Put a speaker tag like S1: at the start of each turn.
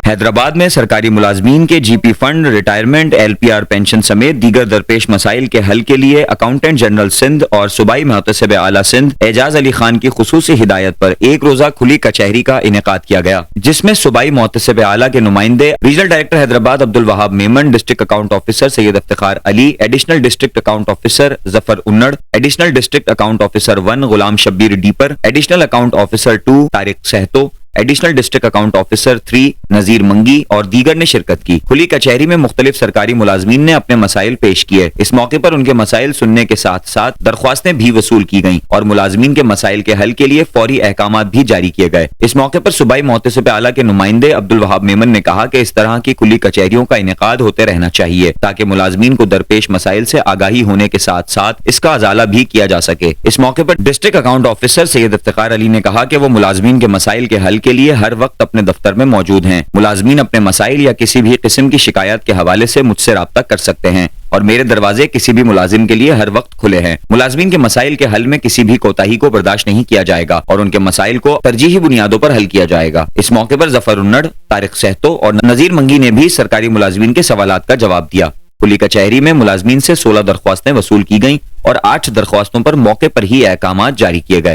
S1: حیدرآباد میں سرکاری ملازمین کے G P fund, retirement, L P R pension سمیت دیگر درپیش مسائل کے حل کے لیے اکاؤنٹنٹ جنرل سندھ اور صوبائی محتسب اعلیٰ سندھ اعجاز علی خان کی خصوصی ہدایت پر ایک روزہ کھلی کچہری کا انعقاد کیا گیا، جس میں صوبائی محتسب اعلیٰ کے نمائندے regional director Hyderabad Abdul Wahab Memon, district account officer Syed Iftikhar Ali, additional district account officer Zafar Unar, additional district account officer 1 Ghulam Shabbir Dipar, additional account officer 2 Tariq Sahto, additional district account officer 3 Nazir Mangi اور دیگر نے شرکت کی۔ کھلی کچہری میں مختلف سرکاری ملازمین نے اپنے مسائل پیش کیے۔ اس موقع پر ان کے مسائل سننے کے ساتھ ساتھ درخواستیں بھی وصول کی گئیں اور ملازمین کے مسائل کے حل کے لیے فوری احکامات بھی جاری کیے گئے۔ اس موقع پر صوبائی محتسب اعلیٰ کے نمائندے عبدالوہاب میمن نے کہا کہ اس طرح کی کھلی کچہریوں کا انعقاد ہوتے رہنا چاہیے تاکہ ملازمین کو درپیش مسائل سے آگاہی ہونے کے ساتھ ساتھ اس کا ازالہ بھی کیا جا سکے۔ اس موقع پر district account officer Syed Iftikhar علی نے کہا کہ وہ ملازمین کے مسائل کے حل کے لیے ہر وقت اپنے دفتر میں موجود ہیں۔ ملازمین اپنے مسائل یا کسی بھی قسم کی شکایات کے حوالے سے مجھ سے رابطہ کر سکتے ہیں اور میرے دروازے کسی بھی ملازم کے لیے ہر وقت کھلے ہیں۔ ملازمین کے مسائل کے حل میں کسی بھی کوتاہی کو برداشت نہیں کیا جائے گا اور ان کے مسائل کو ترجیحی بنیادوں پر حل کیا جائے گا۔ اس موقع پر ظفر انڑ، طارق سہتو اور نذیر منگی نے بھی سرکاری ملازمین کے سوالات کا جواب دیا۔ کھلی کچہری میں ملازمین سے 16 درخواستیں وصول کی گئیں اور 8 درخواستوں پر موقع پر ہی احکامات جاری کیے گئے۔